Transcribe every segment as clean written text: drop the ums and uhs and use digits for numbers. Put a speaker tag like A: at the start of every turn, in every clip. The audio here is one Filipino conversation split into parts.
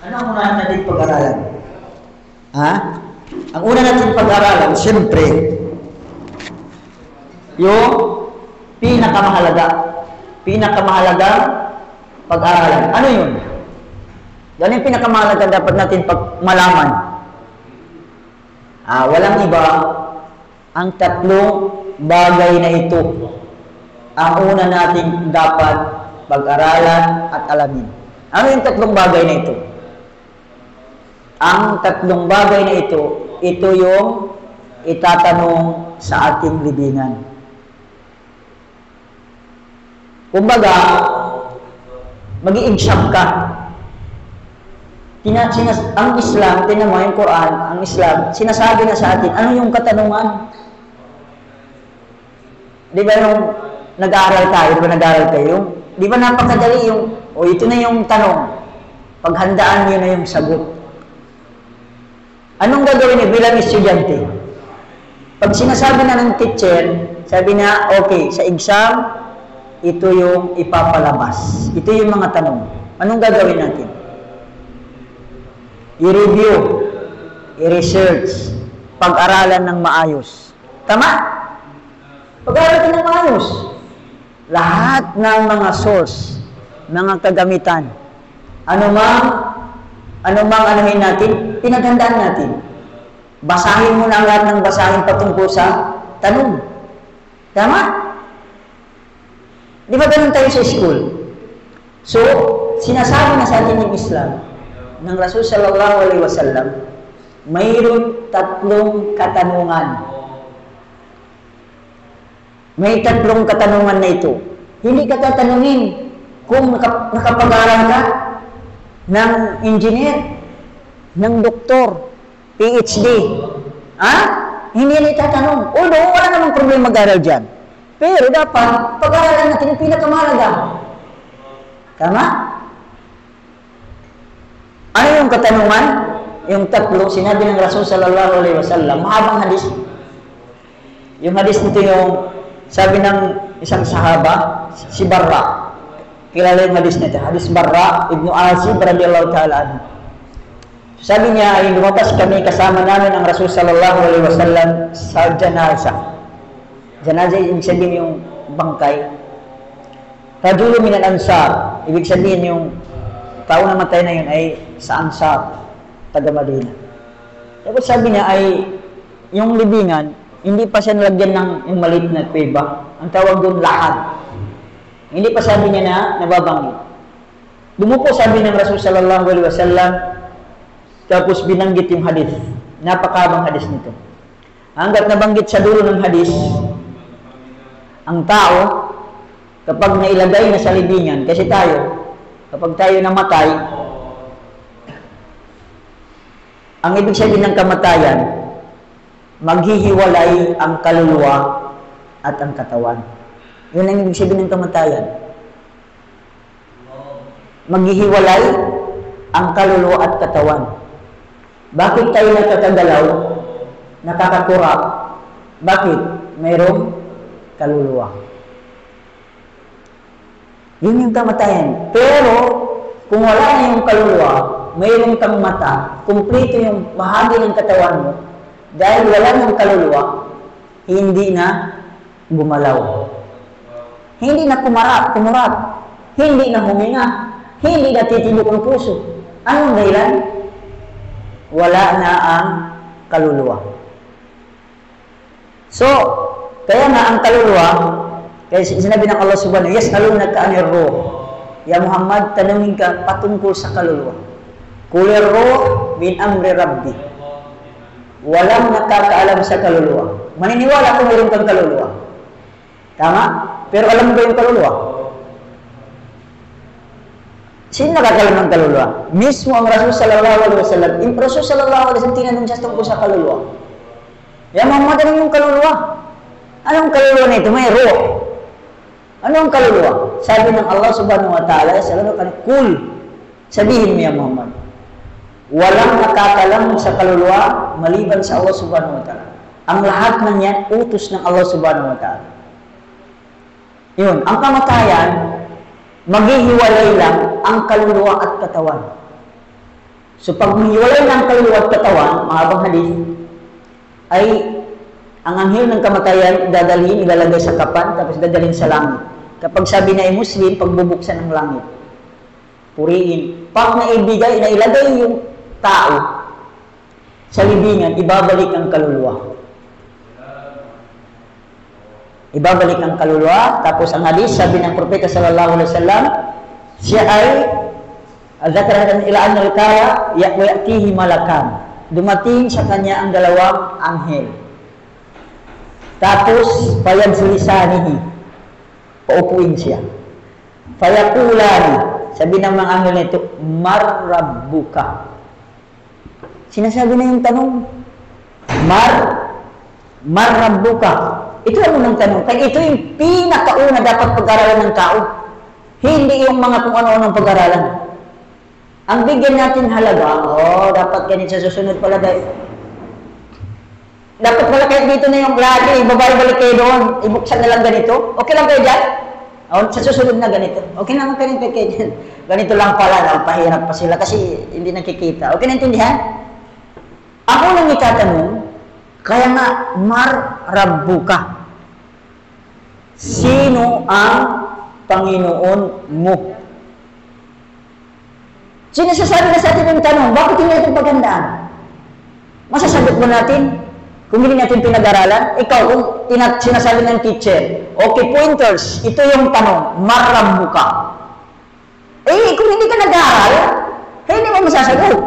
A: Ano ang una natin pag-aralan? Ha? Ang una natin pag-aralan, siyempre, yung pinakamahalagang pag-aralan. Ano yun? Yan yung pinakamahalaga dapat natin malaman. Walang iba, ang tatlong bagay na ito ang una natin dapat pag-aralan at alamin. Ano yung tatlong bagay na ito? Ang tatlong bagay na ito yung itatanong sa ating libingan. Kumbaga, mag-i-exam ka. Ang Islam, tinan mo yung Quran, ang Islam, sinasabi na sa atin, ano yung katanungan? Di ba yung nag-aaral tayo, di ba napakadali yung, ito na yung tanong, paghandaan niyo na yung sagot. Anong gagawin niyo bilang estudyante? Pag sinasabi na ng teacher, sabi na, okay, sa exam, ito yung ipapalabas. Ito yung mga tanong. Anong gagawin natin? I-review, i-research, pag-aralan ng maayos. Tama? Pag-aralan ng maayos. Lahat ng mga source, mga kagamitan, anumang anuhin natin, pinaghandaan natin. Basahin mo na ang lahat ng basahin patungkol sa tanong. Tama? Di ba ganun tayo sa school? So, sinasabi na sa atin ng Islam, ng Rasul sallallahu alaihi wasallam, mayroon tatlong katanungan. May tatlong katanungan na ito. Hindi ka tatanungin kung nakapag-aral ka ng engineer, ng doktor, PhD. Hindi yan itatanong. Although, wala namang problema mag-aral dyan. Pero dapat, pag-aralan natin yung pinakamahalaga. Tama? Ano yung katanungan? Yung tatlo, sinabi ng Rasul sallallahu alaihi wasallam, mahabang hadis. Yung hadis nito yung, sabi ng isang sahaba, si Barra. Kilala yung hadis nito. Hadis Barra, Ibn Azib, radiyallahu ta'ala anhu. Sabi niya, ay lumabas kami kasama namin ang Rasul sallallahu alaihi wasallam sa janaza. Janaza, ibig sabihin yung bangkay. Rajulo minan ansar, ibig sabihin yung tao na matay na yun ay sa Ansar, taga Madina. Tapos sabi niya ay yung libingan, hindi pa siya nalagyan ng yung maliit na kuweba. Ang tawag doon lahad. Hindi pa sabi niya na nababanggit. Dumupo sabi ng Rasul sallallahu alaihi wasallam, tapos binanggit yung hadis. Napakabang hadis nito. Hanggat nabanggit sa dulo ng hadis, ang tao, kapag nailagay na sa libingan, kasi tayo, kapag tayo namatay, ang ibig sabihin ng kamatayan, maghihiwalay ang kaluluwa at ang katawan. Yun ang ibig sabihin ng kamatayan. Maghihiwalay ang kaluluwa at katawan. Bakit tayo nakakagalaw, nakakakurap? Bakit? Mayroong kaluluwa. Yun yung kamatayan. Pero, kung wala na yung kaluluwa, mayroong kang mata, kumplito yung bahagi ng katawan mo, dahil wala ng kaluluwa, hindi na gumalaw. Hindi na kumurap, hindi na huminga, hindi na titibok ang puso. Anong dahilan? Wala na ang kaluluwa. So, kaya nga ang kaluluwa, kaya sinabi ng Allah subhanahu, yas'alunaka 'anir ruh. Ya Muhammad, tanungin ka patungkol sa kaluluwa. Qulir ruh min amri rabbi. Walang nakakaalam sa kaluluwa. Maniniwala kung mayroon kang kaluluwa. Tama? Pero alam mo ba yung kaluluwa? Sino nakakaalam ng kaluluwa? Mismo ang Rasul sallallahu alaihi wasallam. Yung Rasul sallallahu alaihi wasallam tinanong siya tungkol sa kaluluwa. Ya Muhammad, ano yung kaluluwa? Anong kaluluwa nito? May ruh. Ano ang kaluluwa? Sabi ng Allah subhanahu wa ta'ala, kul, sabihin mo ya Muhammad, walang nakakalam sa kaluluwa maliban sa Allah subhanahu wa ta'ala. Ang lahat ng yan, utos ng Allah subhanahu wa ta'ala. Yun, ang kamatayan, maghihiwalay lang ang kaluluwa at katawan. So pag hiwalay ng kaluluwa at katawan, mahabang hadith, ay ang anghel ng kamatayan dadalhin, ilalagay sa kapan, tapos dadalhin sa langit. Kapag sabi na ay Muslim, pagbubuksan ng langit, puriin. Pag naibigay, nailagay yung tao sa libingan, ibabalik ang kaluluwa. Ibabalik ang kaluluwa. Tapos ang hadith, sabi ng propeta sallallahu alaihi wasallam, siya ay Al-Zakaratan ilaan al-kaya, ya'tihi malakan. Dumating sa kanya ang dalawang anghel. Tapos, payagsulisanihi. Paupuin siya. Fayakulani. Sabi ng mga anghel nito, marrabbuka. Sinasabi na yung tanong, marrabbuka. Ito ang unang tanong. Kaya ito yung pinakauna dapat pag-aralan ng tao. Hindi yung mga kung ano-anong pag-aralan. Ang bigyan natin halaga, dapat ganit sa susunod pala dahil. Dapat pala kahit dito na yung lagi, ibabalik kayo doon, ibuksan na lang ganito. Okay lang kayo dyan? Sa susunod na ganito. Okay lang kayo dyan. Ganito lang pala, pahirap pa sila kasi hindi nakikita. Okay, naintindihan? Ako nang itatanong, kaya nga, marrabbuka. Sino ang Panginoon mo? Sinasasabi na sa atin yung tanong, bakit hindi natin paghandaan? Masasagot mo natin? Kung hindi natin pinag-aralan, ikaw, kung sinasabi ng teacher, okay, pointers, ito yung tanong, marrabbuka. Kung hindi ka nag-aaral, hindi mo masasagot.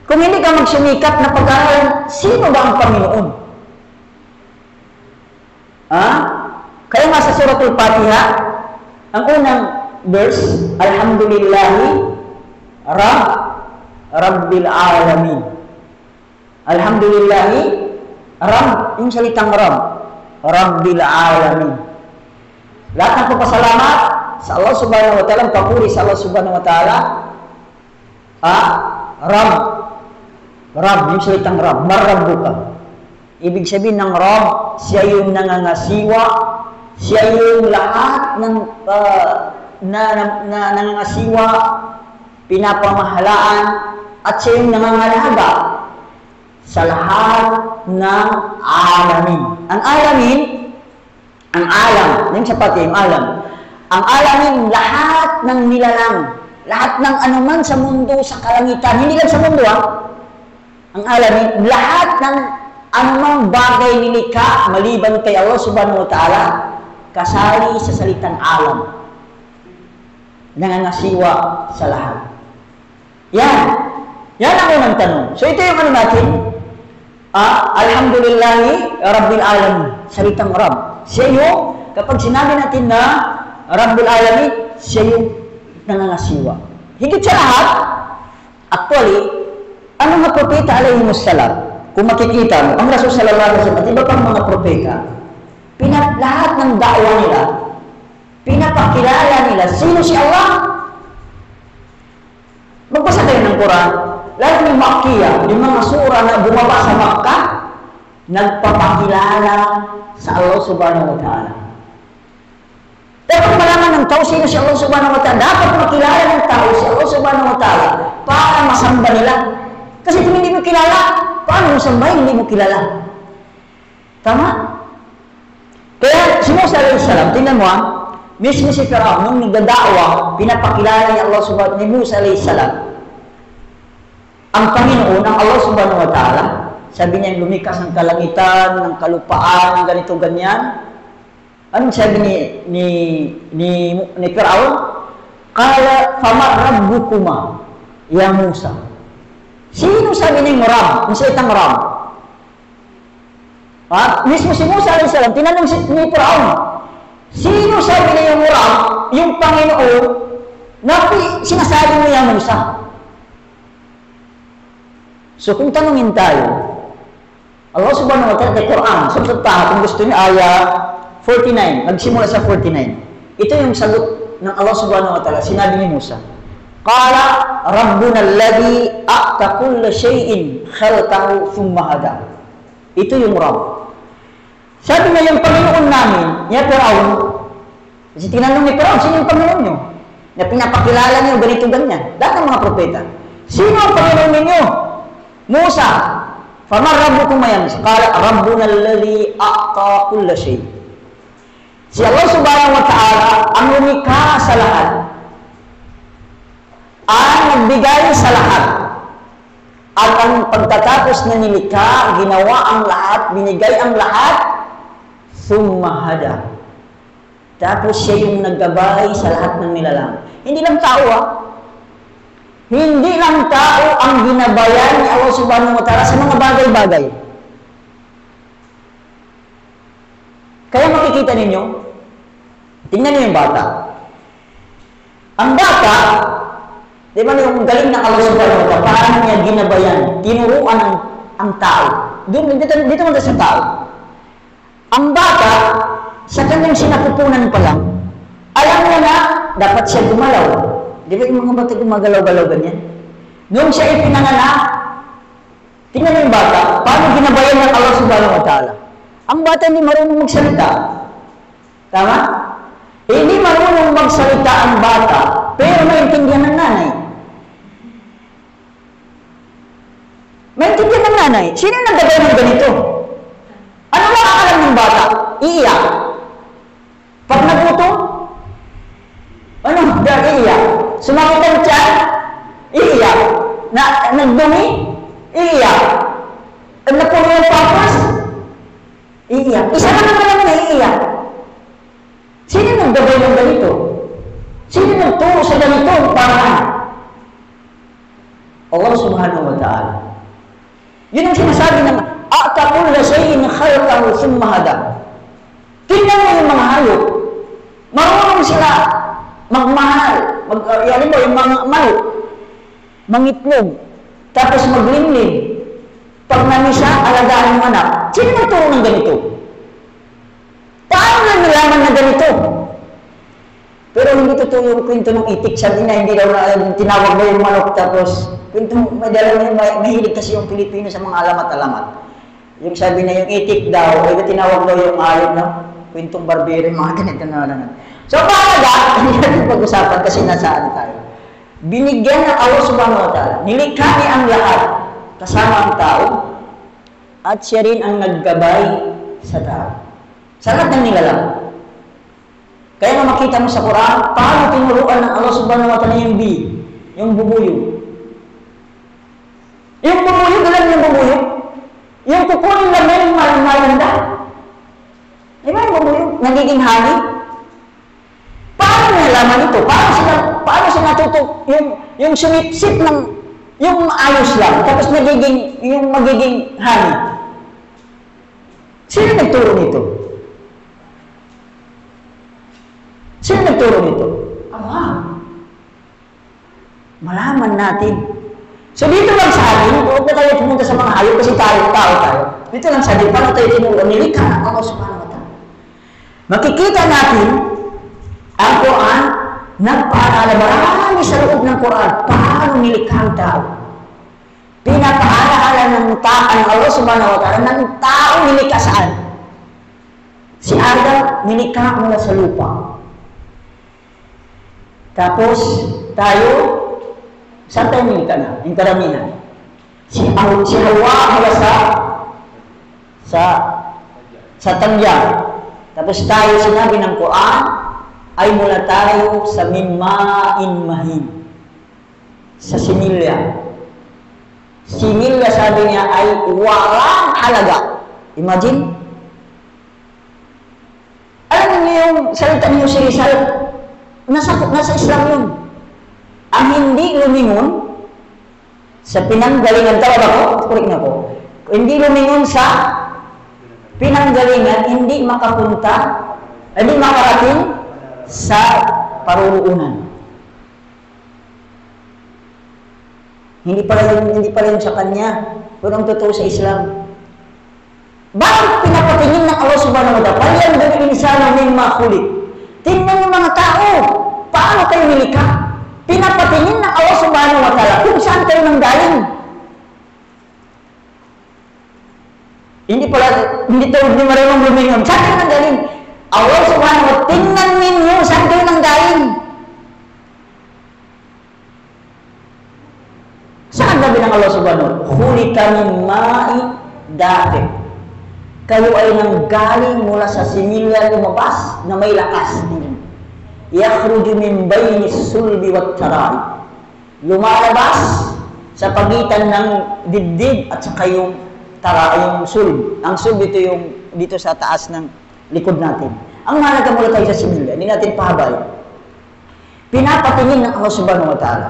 A: Kung hindi ka magsumikap na pag-aaral, sino ba ang Panginoon? Kaya nga sa Suratul Fatiha, ang unang verse, Alhamdulillahi Rabbil Alamin. Alhamdulillahi yung salitang Rabbil Alamin. Lahat ng pagpasalamat sa Allah Subhanahu wa Ta'ala, papuri sa Allah Subhanahu wa Ta'ala, Rab, yung salitang Rab, marrabbuka. Ibig sabihin ng Rab, siya yung nangangasiwa, siya yung lahat ng nangangasiwa, pinapamahalaan, at siya yung nangangalaga sa lahat ng alamin. Ang alam, yung sapat yung alam. Ang alamin, lahat ng nilalang, lahat ng anuman sa mundo, sa kalangitan, hindi lang sa mundo ang alamin, lahat ng anumang bagay nilikha, maliban kay Allah Subhanahu wa Ta'ala, kasali sa salitang alam. Nangangasiwa sa lahat. Yan ang unang tanong. So ito yung ano natin, Alhamdulillahi Rabbil Alamin, salitang Rabb. Siya yung, kapag sinabi natin na Rabbil Alamin, siya yung nangangasiwa. Higit sa lahat, actually, ang mga propeta alayhimussalam, kung makikita mo, ang Rasul sallallahu alaihi wasallam, iba pang mga propeta, lahat ng da'wa nila, pinapakilala nila, sino si Allah? Magbasa kayo ng Quran, lalo yung Makkiyah, yung mga sura na bumaba sa Makkah, nagpapakilala sa Allah Subhanahu wa Ta'ala. Dapat malaman ng tao sino si Allah Subhanahu wa Ta'ala. Dapat makilala ng tao si Allah Subhanahu wa Ta'ala para masamba nila. Kasi kung hindi mo kilala, paano mo sambahin, hindi mo kilala? Tama? Kaya si Musa alayhi salam, tingnan mo mismo si Firaun, nung nagdadaawa, pinapakilala ni Allah Subhanahu ni Musa alayhi salam ang Panginoon, ang Allah Subhanahu wa Ta'ala. Sabi niya, lumikas ng kalangitan, ng kalupaan, ganito, ganyan. Anong sabi ni Firaun? Qala fama rabbukuma ya Musa. Sino sabi niya Rab? Yung salitang Rab. Mismo si Musa alayhi salam, tinanong ni Firaun, sino sabi niya yung Rab, yung Panginoon, na sinasabi mo ya Musa? So kung tanungin tayo, Allah Subhanahu wa Ta'ala, Quran, susunod kung gusto niyo, ayah 49, magsimula sa 49. Ito yung sagot ng Allah Subhanahu wa Ta'ala, sinabi ni Musa, Qala Rabbuna alladhi a'ta kulla shay'in khalqahu thumma hada. Ito yung Rabb. Sabi na yung Panginoon namin, niya Firaun, kasi tinanong ni Firaun, sino yung Panginoon nyo? Na pinapakilala niyo ganito ganyan. Lahat ng mga propeta. Sino ang Panginoon ninyo? Musa. Faman rabbukum ayan. Qala rabbuna alladhi a'ta kulla shay. Si Allah subhanahu wa ta'ala ang lumikha sa lahat. Ang nagbigay sa lahat. At ang pagtatapos na nilikha, ginawa ang lahat, binigay ang lahat, thumma hada. Tapos siya yung naggabay sa lahat ng nilalang. Hindi lang tao Hindi lang tao ang ginabayan ni Allah subhanahu wa ta'ala sa mga bagay-bagay. Kaya makikita ninyo, tingnan niyo yung bata. Ang bata, di ba yung galing ng Allah subhanahu wa ta'ala, paano niya ginabayan, tinuruan ang tao. Dito mo sa tao. Ang bata, sa kanyang sinapupunan pa lang, alam mo na, dapat siya gumalaw. Di ba yung mga bata gumagalaw-galaw ganyan? Noong siya ipinanganak, tingnan yung bata, paano ginabayan ng Allah subhanahu wa ta'ala? Ang bata hindi marunong magsalita. Tama? Hindi marunong magsalita ang bata, pero maintindihan ng nanay. Maintindihan ng nanay. Sino yung naggabay ng ganito? Ano ba alam ng bata? Iiyak. Pag nagutom, ano? Iiyak. Sumakot ang tiyan, iiyak. Nagdumi, iiyak. Napuno yung papas, iiyak. Isa na naman na iiyak. Sino naggabay ng ganito? Sino nagturo sa ganito ang paraan? Allah subhanahu wa ta'ala. Yun ang sinasabi ng a'ta kulla shay'in khalaqahu thumma hada. Tingnan mo yung mga hayop. Marunong sila magmahal. Yan mo, yung mga manok. Mangitlog. Tapos maglimlim. Pag namisa, alagaan yung anak. Sino nagturo ng ganito? Paano na nalaman na ganito? Pero hindi totoo yung kwento ng itik. Sabi na hindi daw na tinawag na yung manok. Tapos, kwento, mahilig kasi yung Pilipino sa mga alamat-alamat. Yung sabi na yung itik daw, ay tinawag daw yung ayot na kwentong barbero, mga ganito na lang. So, paano hindi natin pag-usapan kasi nasaan tayo. Binigyan ng Allah subhanahu wa ta'ala. Nilikha niya ang lahat, kasama ang tao, at siya rin ang naggabay sa tao. Sa lahat ng nilalang. Kaya na makita mo sa Quran, paano tinuruan ng Allah subhanahu wa ta'ala yung yung bubuyo. Yung bubuyo, galang yung bubuyo. Yung kukunin lang na yung malanda. Di ba yung bubuyo? Nagiging honey? Paano nalaman ito? Paano siya natutok yung sumipsip ng, yung ayos lang, tapos yung magiging honey? Sino nagturo nito? Sino nagturo nito? Allah. Malaman natin. So dito lang sa atin, huwag na tayo pumunta sa mga hayop kasi tao tayo. Dito lang sa atin, paano tayo tinuruan? Nilikha ng Allah subhanahu wa ta'ala. Makikita natin ang Quran, nagpaalala, marami sa loob ng Quran, paano nilikha ang tao. Pinapaalaala ng Allah subhanahu wa ta'ala ng tao nilikha saan? Si Adam nilikha mula sa lupa. Tapos, tayo, saan tayo nilikha na? Yung karamihan. Si Hawa mula sa tangyang. Tapos tayo, sinabi ng Quran, ay mula tayo sa mimmain mahin. Sa similya. Similya, sabi niya, ay walang halaga. Imagine? Alam niyo yung salita niyo si Rizal? Nasa Islam yun. Ang hindi lumingon sa pinanggalingan, tawag ako, correct na po. Hindi lumingon sa pinanggalingan, hindi makarating sa paruruunan. Hindi pala yun sa kanya, pero ang totoo sa Islam. Bakit pinapatingin ng Allah subhanahu wa ta'ala? Palyang gawin insano mimma khuliq. Tingnan yung mga tao, paano kayo nilikha? Pinapatingin ng Allah subhanahu wa ta'ala kung saan kayo nanggaling. Hindi marunong lumingon. Saan kayo nanggaling? Allah subhanahu wa ta'ala, tingnan ninyo saan kayo nanggaling. ng Allah subhanahu wa ta'ala, "Khuliqa min ma'in dafiq." Kayo ay nanggaling mula sa similya lumabas na may lakas din. Yakhruju min bayni sulbi wat tara'i. Lumalabas sa pagitan ng dibdib at saka yung yung sulb. Ang sulb ito yung dito sa taas ng likod natin. Ang mahalaga mula tayo sa similya, hindi natin pahabay. Pinapatingin ng Allah subhanahu wa ta'ala.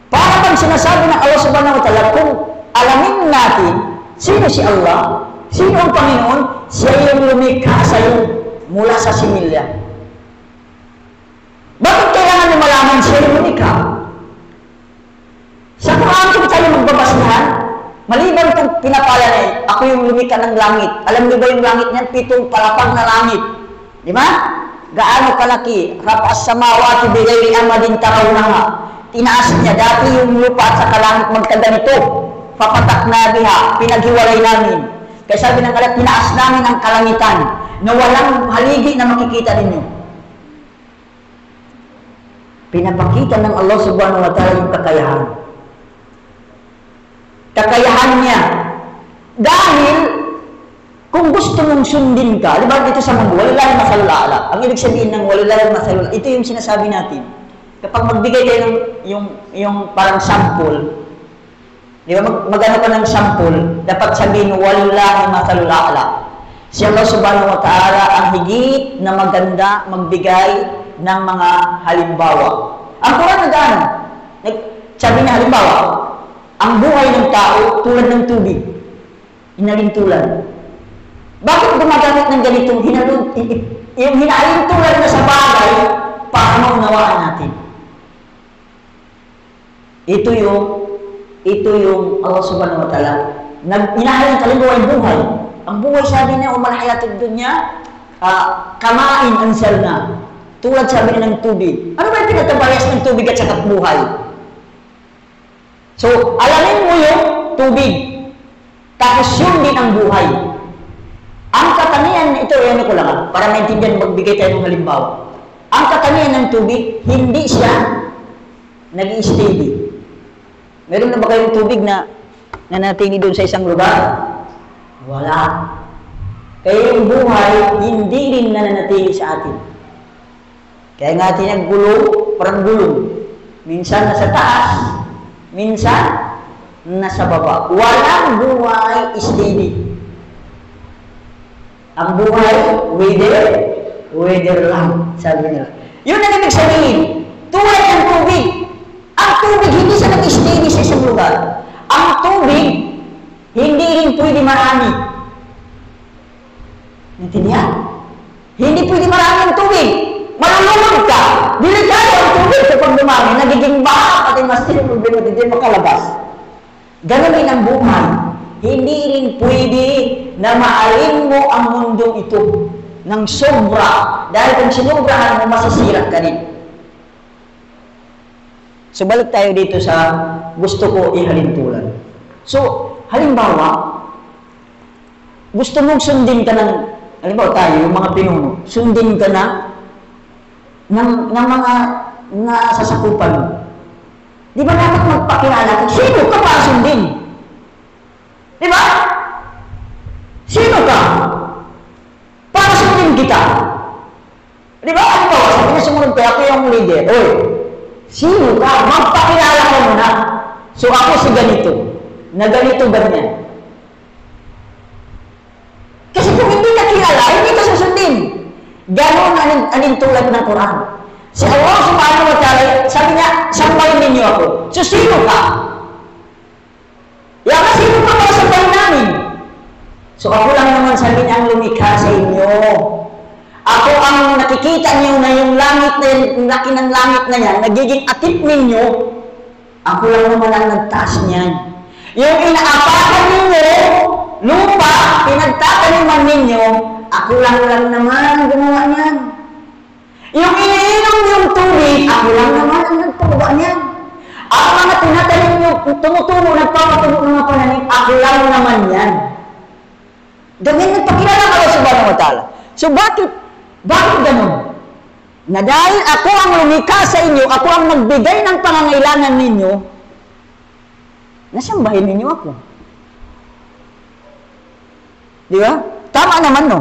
A: Para bang sinasabi ng Allah subhanahu wa ta'ala, kung alamin natin sino si Allah, sino ang Panginoon, siya yung lumikha sa'yo mula sa similya. Bakit kailangan mo malaman siya yung lumikha? Sa Quran kung tayo magbabasnahan, maliban itong pinapala na ako yung lumikha ng langit. Alam niyo ba yung langit niyan? 7 palapag na langit. Di ba? Gaano kalaki? Rafa'as samawati bighairi amadin tarawnaha. Tinaas niya dati yung lupa at saka langit magkaganito. Fapatakna biha, pinaghiwalay namin. Kaya sabi ng Allah, tinaas namin ang kalangitan na walang haligi na makikita ninyo. Pinapakita ng Allah subhanahu wa ta'ala yung kakayahan. Kakayahan niya. Dahil, kung gusto mong sundin ka, di ba dito sa mundo, walillahi masalul a'la. Ang ibig sabihin ng walillahi masalul a'la, ito yung sinasabi natin. Kapag magbigay kayo ng yung parang sample, di ba, mag-ano ka ng sample, dapat sabihin, walillahi masalul a'la. Si Allah subhanahu wa ta'ala ang higit na maganda magbigay ng mga halimbawa. Ang Quran nag-ano? Sabi na halimbawa, ang buhay ng tao tulad ng tubig. Hinalintulan. Bakit gumagamit ng ganitong yung hinalintulan na sa bagay para maunawaan natin? Ito yung Allah subhanahu wa ta'ala. Hinalintulan yung buhay. Ang buhay, sabi niya, umalhayatud dunya, kamain ansalna. Tulad sabi niya ng tubig. Ano ba yung pinatabayas ng tubig at saka buhay? So, alamin mo yung tubig. Tapos yun din ang buhay. Ang katangian, ito, yan ko lang, para maintindihan, magbigay tayo ng halimbawa. Ang katangian ng tubig, hindi siya nag-i-steady. Meron na ba kayong tubig na nanatili doon sa isang lugar? Wala. Kaya yung buhay, hindi rin nananatili sa atin. Kaya nga tinagulong, parang gulong. Minsan nasa taas, minsan nasa baba. Walang buhay steady. Ang buhay, weather lang, sabi nila. Yun ang ibig sabihin. Tulad ng tubig. Ang tubig, hindi siya nag-steady sa isang lugar. Ang tubig, hindi rin pwede marami. Naintindihan? Hindi pwede marami ang tubig. Malulunod ka. Delikado ang tubig kapag dumami. Nagiging baha, pati mas tinulubin mo, hindi makalabas. Ganun din ang buhay. Hindi rin pwede na maalin mo ang mundong ito ng sobra. Dahil kung sinubrahan mo, masisira ka rin. So, balik tayo dito sa gusto ko ihalintulan. So, halimbawa, gusto mong sundin ka ng, halimbawa tayo, yung mga pinuno, sundin ka na ng mga nasasakupan mo. Di ba dapat magpakilala kung sino ka para sundin? Di ba? Sino ka? Para sundin kita. Di ba? Ano ba? Sabi na sumunod ko, ako yung leader. Oy, sino ka? Magpakilala ka muna. So ako si ganito. Na ganito ganyan. Kasi kung hindi ka kilala, hindi ka susundin. Ganon ang tulad ng Quran. Si Allah subhanahu wa ta'ala, sabi niya, sambahin ninyo ako. So, sino ka? Yaka, sino ka para sambahin namin? So, ako lang naman sabi niya ang lumikha sa inyo. Ako ang nakikita niyo na yung langit na yun, yung laki ng langit na yan, nagiging atip ninyo. Ako lang naman ang nagtaas niyan. Yung inaapakan ninyo, lupa, pinagtataniman ninyo, ako lang naman ang gumawa niyan. Yung iniinom yung tubig, ako lang naman ang nagpagawa niyan. Ang mga tinatanim nyo, tumutubo, nagpapatubo ng mga pananim, ako lang naman yan. Ganyan nagpakilala ka sa subhanahu wa ta'ala. So bakit ganun? Na dahil ako ang lumikha sa inyo, ako ang nagbigay ng pangangailangan ninyo, nasambahin ninyo ako. Di ba? Tama naman, no?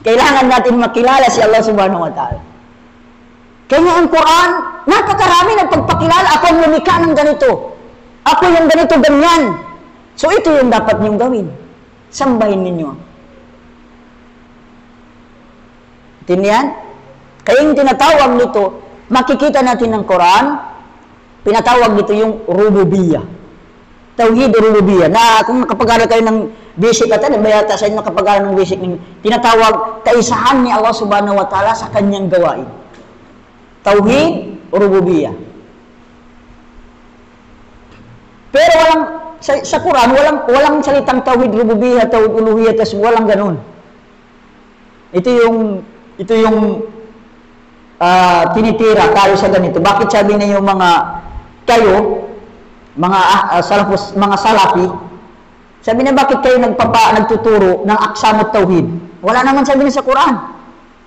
A: Kailangan natin makilala si Allah subhanahu wa ta'ala. Kaya ang Quran, napakarami ng pagpakilala. Ako ang lumikha ng ganito. Ako yung ganito, ganyan. So ito yung dapat niyong gawin. Sambahin ninyo. Tindihan? Kaya yung tinatawag nito, makikita natin ng Quran, pinatawag nito yung rububiyah. Tauhid rububiyah. Na kung nakapag-aral kayo ng basic at bayata sa inyo nakapag-aral ng basic, tinatawag kaisahan ni Allah subhanahu wa ta'ala sa kanyang gawain. Tauhid rububiyah. Pero sa Quran, walang salitang tauhid rububiyah, tauhid uluhiyah, tas walang ganun. Ito yung tinitira tayo sa ganito. Bakit sabi na yung kayo, mga salafi, sabi na bakit kayo nagtuturo ng aqsamut tauhid? Wala naman sabi na sa Quran.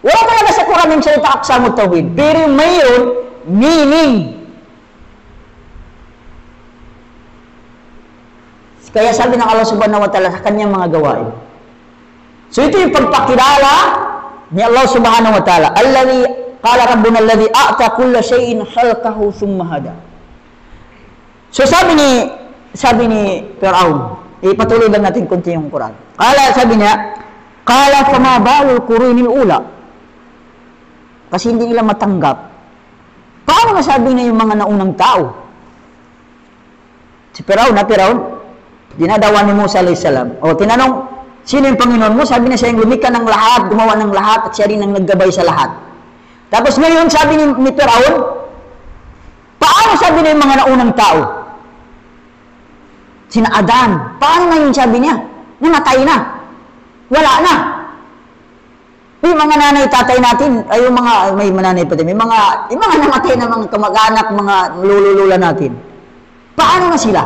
A: Wala talaga sa Quran yung salita aqsamut tauhid. Pero mayroon meaning. Kaya sabi ng Allah subhanahu wa ta'ala sa kanyang mga gawain. So ito yung pagpakilala ni Allah subhanahu wa ta'ala. Alladhi qala rabbuna alladhi a'ta kulla shay'in khalqahu thumma hada. So sabi ni Fir'aun, ipatuloy lang natin kunti yung Quran. Sabi niya, qala fama balul qurunil ula. Kasi hindi nila matanggap. Paano masabi na yung mga naunang tao? Si Fir'aun, dinadawan ni Musa alayhis salam. O tinanong, sino yung Panginoon mo? Sabi na siya yung lumikha ng lahat, gumawa ng lahat, at siya rin ang naggabay sa lahat. Tapos ngayon sabi ni Fir'aun, paano sabi na yung mga naunang tao? Sina Adan. Paano na yung sabi niya? Namatay na. Wala na. Yung mga nanay, tatay natin, ay yung mga, may nanay pa din, yung mga namatay na mga kamag-anak, mga lulula natin. Paano na sila?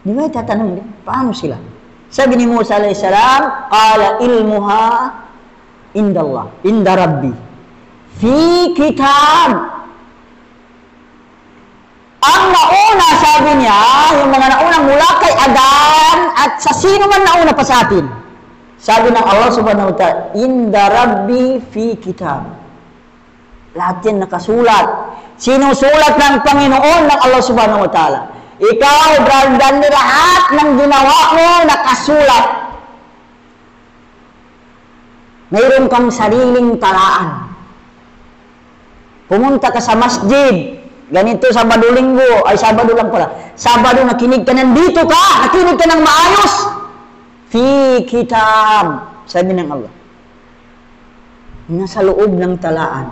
A: Di ba tatanong, paano sila? Sabi ni Musa alayhis salam, qala ilmuha indallah, inda rabbi, fi kitab. Ang nauna, sabi niya, yung mga naunang mula kay Adan at sa sino man nauna pa sa atin. Sabi ng Allah subhanahu wa ta'ala, inda rabbi fi kitab. Lahat yan nakasulat. Sinusulat ng Panginoon ng Allah subhanahu wa ta'ala. Ikaw, dan lahat ng ginawa mo nakasulat. Mayroon kang sariling talaan. Pumunta ka sa masjid. Ganito, Sabado Linggo, ay Sabado lang pala. Sabado, nakinig ka, nandito ka, nakinig ka ng maayos. Fi kitab, sabi ng Allah. Nasa loob ng talaan.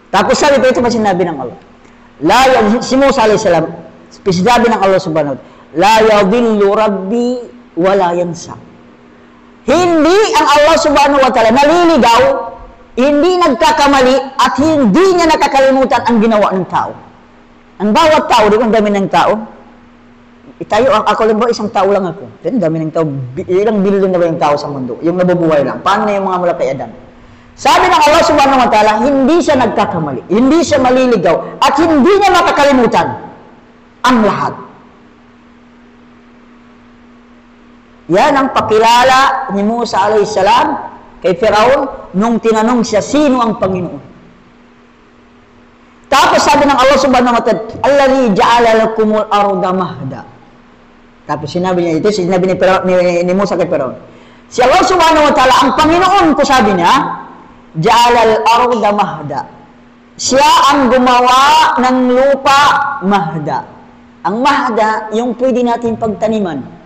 A: Tapos sabi pa ito pa sinabi ng Allah. Si Musa alayhis salam, sinabi ng Allah subhanahu wa ta'ala, la yadhillu rabbi wa la yansa. Hindi ang Allah subhanahu wa ta'ala naliligaw, hindi nagkakamali, at hindi niya nakakalimutan ang ginawa ng tao. Ang bawat tao, di ba ang dami ng tao? Ako lang ba, isang tao lang ako. Pero ang dami ng tao, ilang bilyon na ba yung tao sa mundo? Yung nabubuhay lang. Paano na yung mga mula kay Adan? Sabi ng Allah subhanahu wa ta'ala, hindi siya nagkakamali, hindi siya maliligaw, at hindi niya makakalimutan ang lahat. Yan ang pakilala ni Musa alayhis salam kay Firaun nung tinanong siya, sino ang Panginoon? Tapos sabi ng Allah subhanahu wa ta'ala, alladhi ja'ala lakumul arda mahda. Tapos sinabi niya, ito sinabi ni Musa kay Firaun. Si Allah subhanahu wa ta'ala, ang Panginoon ko, sabi niya, ja'alal arda mahda. Siya ang gumawa ng lupa mahda. Ang mahda, yung pwede natin pagtaniman.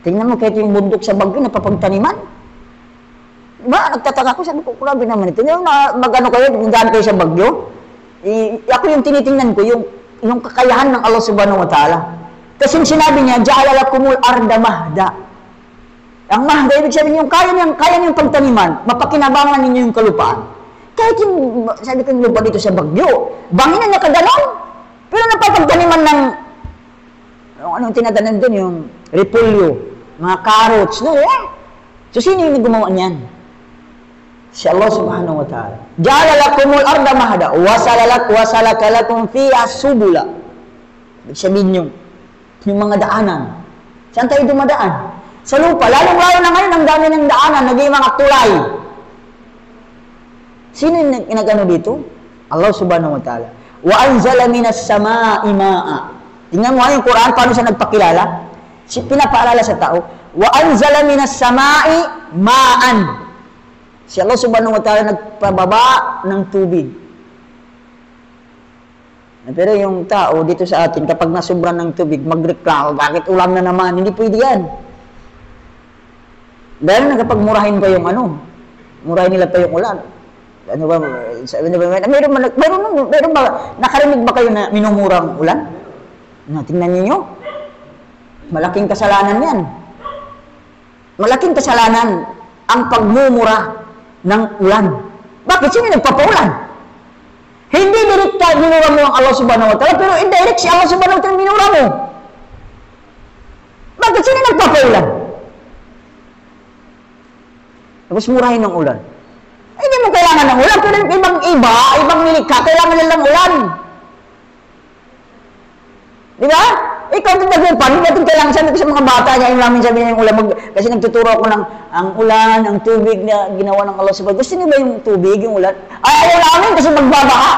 A: Tingnan mo, kahit yung bundok sa Bagyo, napapagtaniman. Diba? Nagtataka ko, sabi ko, grabe naman ito. Yung mag-ano kayo, daan kayo sa Bagyo. Ako yung tinitingnan ko, yung kakayahan ng Allah subhanahu wa ta'ala. Kasi sinabi niya, ja'ala lakumul arda mahda. Ang mahda, ibig sabihin yung kaya niyang pagtaniman, mapakinabangan ninyo yung kalupaan. Kahit yung, sabi ko yung lupa dito sa Bagyo, banginan niya kaganon. Pero napapagtaniman ng, anong tinatanan doon, yung repolyo, mga carrots, no? So, sino yung gumawa niyan? Si Allah subhanahu wa ta'ala. Ja'ala lakumul arda mahada wa salaka lakum fiha subula. Ibig sabihin yung mga daanan. Saan tayo dumadaan? Sa lupa. Lalong-lalo na ngayon, ang dami ng daanan, naging mga tulay. Sino yung nag-ano dito? Allah subhanahu wa ta'ala. Wa anzala minas sama'i ma'a. Tingnan mo yung Quran, paano siya nagpakilala? Pinapaalala sa tao. Wa anzala minas sama'i ma'an. Si Allah subhanahu wa ta'ala nagpababa ng tubig. Pero yung tao dito sa atin, kapag nasubran ng tubig, magreklamo, bakit ulam na naman? Hindi pwede yan. Dahil na kapag murahin pa yung murahin nila pa yung ulan. Ano ba, meron ba, nakarinig ba kayo na minumurang ulan? Tingnan niyo. Malaking kasalanan yan. Malaking kasalanan ang pagmumura ng ulan. Bakit? Sino nagpapaulan? Hindi direkta minura mo ang Allah subhanahu wa ta'ala, pero indirect si Allah subhanahu wa ta'ala minura mo. Bakit? Sino nagpapaulan? Tapos murahin ng ulan. Hindi mo kailangan ng ulan, pero ibang nilikha, kailangan nilang ulan. Di ba? Ikaw din nagpupan, hindi natin kailangan sabi ko sa mga bata niya, yung namin sabi niya yung ulan, kasi nagtuturo ako ng ang ulan, ang tubig na ginawa ng Allah subhanahu wa ta'ala. Gusto niyo ba yung tubig, yung ulan? Ayaw namin kasi magbabaha.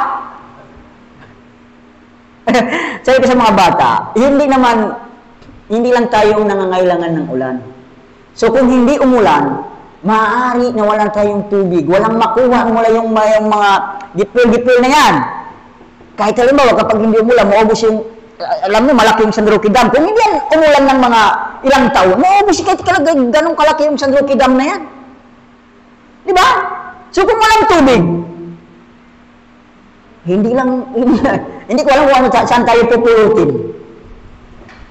A: Sabi ko sa mga bata, hindi lang tayo ang nangangailangan ng ulan. So kung hindi umulan, maaari na walang tayong tubig, walang makuha mula yung mga gipil-gipil na yan. Kahit halimbawa, kapag hindi umulan, maubos yung alam mo, malaki yung San Roque Dam. Kung hindi yan umulan ng mga ilang taon, maubos kahit ganun kalaki yung San Roque Dam na yan. Di ba? So kung walang tubig, hindi ko alam kung saan tayo pupulutin.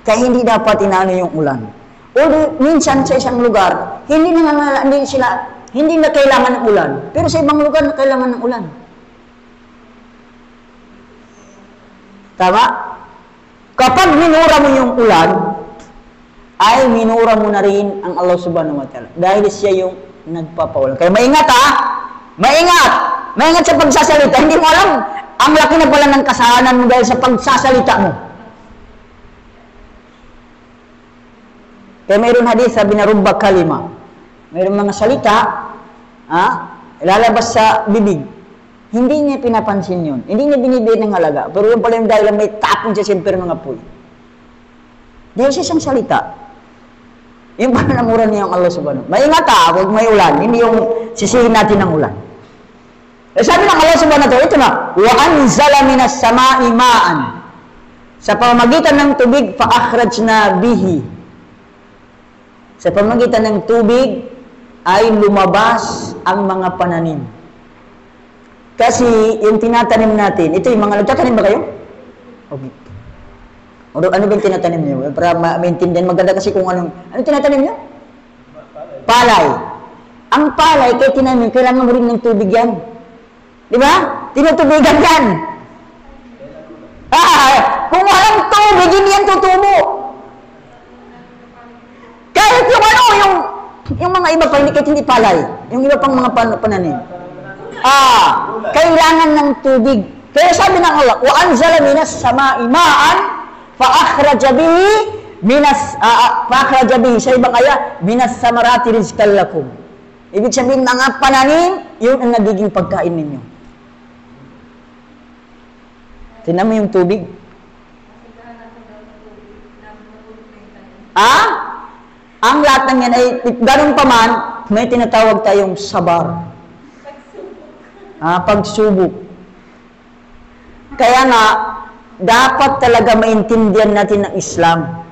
A: Kaya hindi dapat inano yung ulan. O minsan sa isang lugar, hindi na kailangan ng ulan. Pero sa ibang lugar, na kailangan ng ulan. Tama? Kapag minura mo yung ulan, ay minura mo na rin ang Allah subhanahu wa ta'ala. Dahil siya yung nagpapaulan. Kaya maingat ha! Maingat! Maingat sa pagsasalita. Hindi mo alam, ang laki na pala ng kasalanan mo dahil sa pagsasalita mo. Kaya mayroon hadith, sabi na rubba kalima. Mayroon mga salita, ilalabas sa bibig. Hindi niya pinapansin yun. Hindi niya binibigay ng halaga. Pero yung pala yung dahil may tapon siya siyempre mga apoy. Dahil sa isang salita, yung pala namura niya ang Allah subhanahu. Maingat ha, huwag may ulan. Hindi yung sisihin natin ng ulan. Sabi ng Allah subhanahu wa ta'ala, ito na, wa anzala minas sama'i ma'an. Sa pamamagitan ng tubig, fa'akhrajna bihi. Sa pamamagitan ng tubig, ay lumabas ang mga pananim. Kasi yung tinatanim natin, ito yung mga nagtatanim ba kayo? Okay. Ano ba yung tinatanim niyo? Para maintindihan, maganda kasi kung ano tinatanim niyo? Palay. Ang palay, kaya tinanim, kailangan mo rin ng tubig yan. Di ba? Tinutubigan yan. Kung walang tubig, hindi yan tutubo. Kahit yung mga iba pa, hindi palay. Yung iba pang mga pananim. Kailangan ng tubig. Kaya sabi ng Allah, wa anzala minas sama'i ma'an fa'akhraja bihi sa ibang aya minas samarati rizqan lakum. Ibig sabihin mga pananim, yun ang nagiging pagkain ninyo. Tingnan mo yung tubig. Ang lahat ng yan ay ganun pa man, may tinatawag tayong sabar. Pagsubok. Kaya nga, dapat talaga maintindihan natin ang Islam.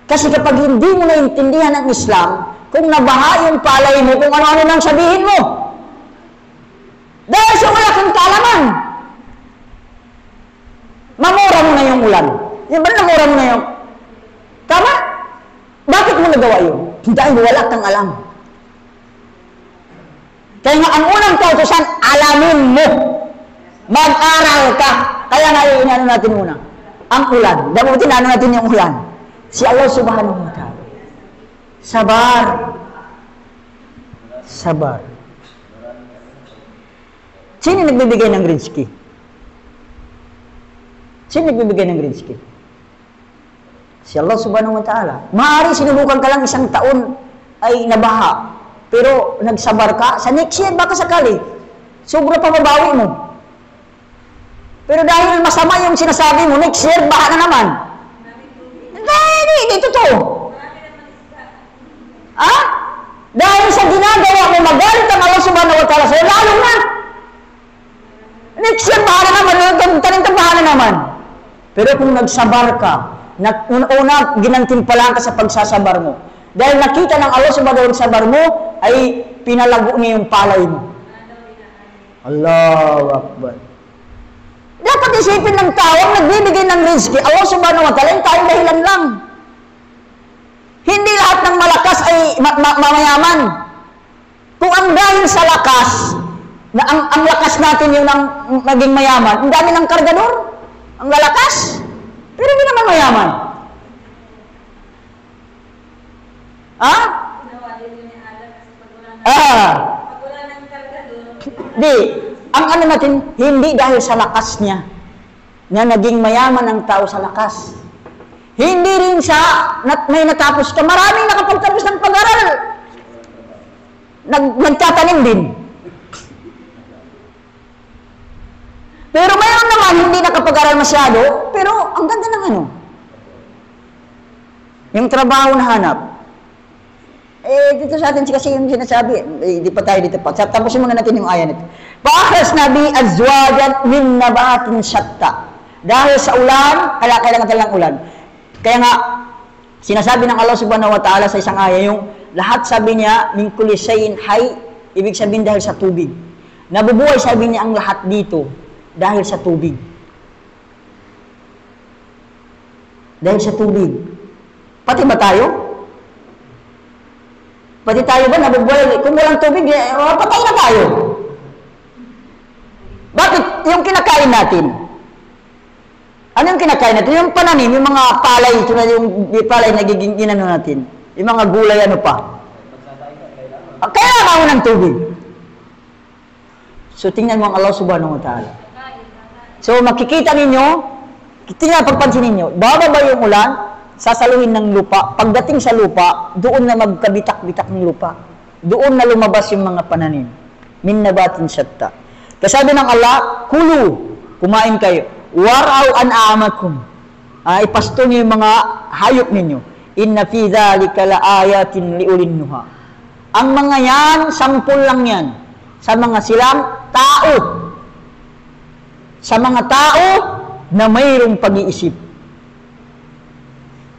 A: Kasi kapag hindi mo naintindihan ang Islam, kung nabaha yung palay mo, kung ano-ano nang sabihin mo. Dahil sa wala kang kaalaman. Mamura mo na yung ulan. Yung ba namura mo na yung... Tama? Bakit mo nagawa yun? Dahil wala kang alam. Kaya nga, ang unang kautusan, alamin mo. Mag-aral ka. Kaya nga, inano natin muna. Ang ulan. Dapat tinano natin yung ulan. Si Allah subhanahu wa ta'ala. Sabar. Sabar. Sino nagbibigay ng rizki? Sino nagbibigay ng rizki? Si Allah subhanahu wa ta'ala. Maaari sinubukan ka lang isang taon ay nabaha. Pero nagsabar ka, sa next year baka sakali. Sobra pa mabawi mo. Pero dahil masama yung sinasabi mo, next year baha na naman. Hindi totoo. Dahil sa ginagawa mo, magalit ang Allah subhanahu wa ta'ala sa'yo, lalo na. Next year, bahala naman. Tanim ka, bahala naman. Pero kung nagsabar ka, una, ginantimpalaan ka sa pagsasabar mo. Dahil nakita ng Allah subhanahu wa ta'ala sabar mo, ay pinalago niya yung palay mo. Allahu Akbar. Dapat isipin ng tao, ang nagbibigay ng rizki, Allah subhanahu wa ta'ala, yung tayong dahilan lang. Hindi lahat ng malakas ay mamayaman. Kung ang dahil sa lakas, na ang lakas natin yung naging mayaman, ang dami ng kargador, ang lalakas, pero hindi naman mayaman. Di, ang ano natin, hindi dahil sa lakas niya, na naging mayaman ang tao sa lakas. Hindi rin sa may natapos ka. Maraming nakapagtapos ng pag-aral. Nagtatanim din. Pero mayroon naman hindi nakapag-aral masyado, pero ang ganda ng ano. Yung trabaho na hanap. Dito sa atin kasi yung sinasabi, di pa tayo dito pa. Tapusin muna natin yung aya nito. Ba'akhras nabi azwajan min nabatin syatta. Dahil sa ulan, kailangan talang ulan. Kaya nga, sinasabi ng Allah subhanahu wa ta'ala sa isang aya, yung lahat sabi niya, min kulli shay'in hay, ibig sabihin dahil sa tubig. Nabubuhay sabi niya ang lahat dito, dahil sa tubig. Dahil sa tubig. Pati ba tayo? Pati tayo ba nabubuhay? Kung walang tubig, patay na tayo. Bakit? Yung kinakain natin. Ano yung kinakain natin? Yung pananim, yung mga palay, yung palay nagiging inano natin. Yung mga gulay, ano pa. Kailangan mo ng tubig. So, tingnan mo ang Allah subhanahu wa ta'ala. So, makikita ninyo, tingnan, pagpansin ninyo, bababa yung ulan, sasaluhin ng lupa. Pagdating sa lupa, doon na magkabitak-bitak ng lupa. Doon na lumabas yung mga pananim. Min nabatin syatta. Kasabi ng Allah, kulu, kumain kayo. Waraw an'amakum. Ipasto niyo yung mga hayop ninyo. Inna fi dhalika laayatin liulin nuha. Ang mga yan, sampul lang yan. Sa mga silang tao. Sa mga tao na mayroong pag-iisip.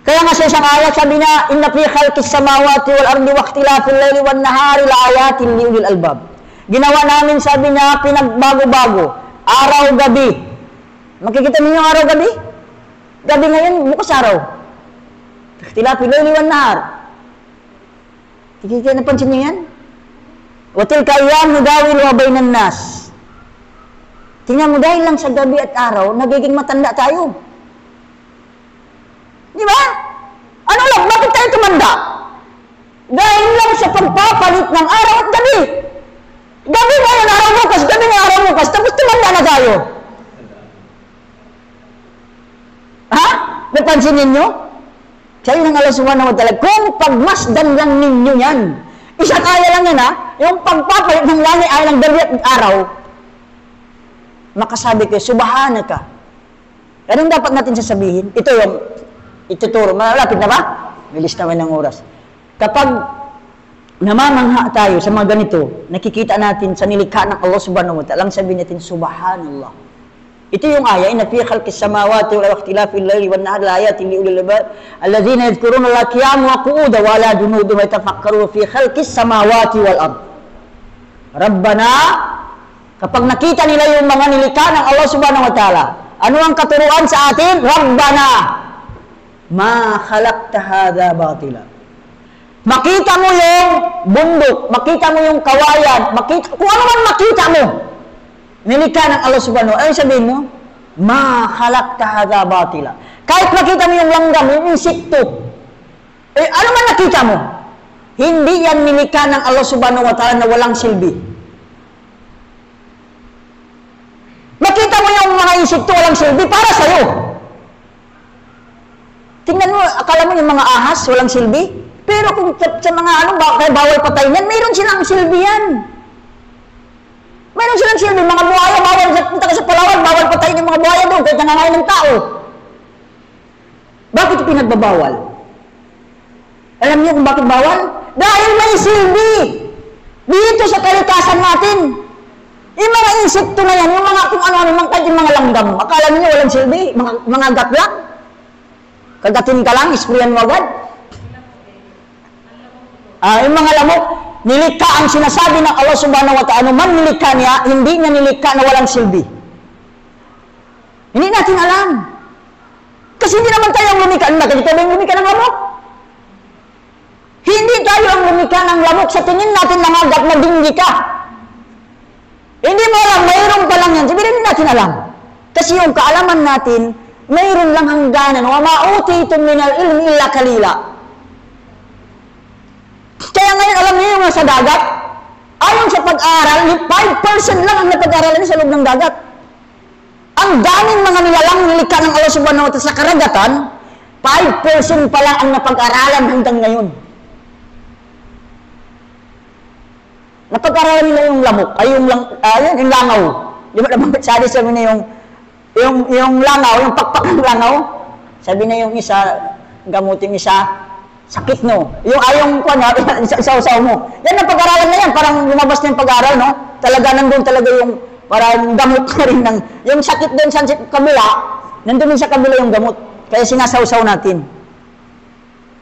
A: Kaya nga sa isang ayat, sabi na, inna fi khalqis samawati wal ardi wa ikhtilafil layli wan nahari laayatin liulil albab. Ginawa namin, sabi niya, pinagbago-bago. Araw-gabi. Makikita ninyo araw-gabi? Gabi ngayon, bukas araw. Ikhtilafil layli wan nahar. Kikita, napansin niyo yan? Wa tilka ayyam nudawilu bainan nas. Tingnan mo, dahil lang sa gabi at araw, nagiging matanda tayo. Di ba? Ano lang, bakit tayo tumanda? Dahil lang sa pagpapalit ng araw at gabi. Gabi ngayon, araw bukas, gabi ngayon, araw bukas, tapos tumanda na tayo. Ha? Napansin ninyo? Sabi ng Allah subhanahu wa ta'ala, kung pagmasdan lang ninyo yan, isang aya lang yan ha, yung pagpapalit ng langit ay ng gabi at araw, makasabi kayo, subhanaka. Anong dapat natin sasabihin? Ito yung ituturo. Malapit na ba? Bilis naman ng oras. Kapag namamangha tayo sa mga ganito, nakikita natin sa nilikha ng Allah subhanahu wa ta'ala, lang sabihin natin, subhanallah. Ito yung aya, inna fi khalqis samawati wal ikhtilafil layli wan nahari laayatin liulil albab alladhina yadhkuruna Allaha qiyaman wa qu'udan wa ala junubihim wa yatafakkaruna fi khalqis samawati wal ard. Rabbana, kapag nakita nila yung mga nilikha ng Allah subhanahu wa ta'ala, ano ang katuruan sa atin? Rabbana, ma khalaqta hadha batila. Makita mo yung bundok, makita mo yung kawayan, kung ano man makita mo, nilikha ng Allah subhanahu wa ta'ala, ano sabihin mo? Ma khalaqta hadha batila. Kahit makita mo yung langgam, yung insekto, ano man nakita mo, hindi yan nilikha ng Allah subhanahu wa ta'ala na walang silbi. insekto walang silbi para sa'yo. Tingnan mo, akala mo yung mga ahas walang silbi? Pero kung sa mga bawal patayin yan, mayroon silang silbi yan. Mayroon silang silbi. Mga buhaya, bawal, punta ka sa Palawan, bawal patayin yung mga buhaya doon kahit nangangain ng tao. Bakit pinagbabawal? Alam niyo kung bakit bawal? Dahil may silbi. Dito sa kalikasan natin. Yung mga insekto na yan, yung mga kung ano-ano, yung mga langgam, akala niyo walang silbi, mga gatyak. Kagatin ka lang, isprayan mo agad. Yung mga lamok, nilikha ang sinasabi ng Allah subhanahu wa ta'ala, man nilikha niya, hindi niya nilikha na walang silbi. Hindi natin alam. Kasi hindi naman tayo ang lumikha. Nakikita ba yung lumikha ng lamok? Hindi tayo ang lumikha ng lamok. Sa tingin natin nangagat na dinggi ka. Hindi mo alam, mayroon pa lang yan. Sabi hindi natin alam. Kasi yung kaalaman natin, mayroon lang hangganan. Wa ma'utitum minal ilmi illa kalila. Kaya ngayon, alam niyo yung sa dagat, ayon sa pag-aaral, 5% lang ang napag-aaralan sa loob ng dagat. Ang daming mga nilalang nilikha ng Allah subhanahu wa ta'ala sa karagatan, 5% pa lang ang napag-aralan hanggang ngayon. Napag-aralan nila yung lamok, yung langaw. Di ba naman, sabi na yung langaw, yung pakpak ng langaw, sabi na yung isa, gamutin isa, sakit no. Yung isaw-saw mo. Yan ang pag-aralan na yan, parang lumabas na yung pag-aral, no? Talaga nandun talaga yung, parang gamot na rin ng, yung sakit doon sa kabila, nandun sa kabila yung gamot. Kaya sinasaw-saw natin.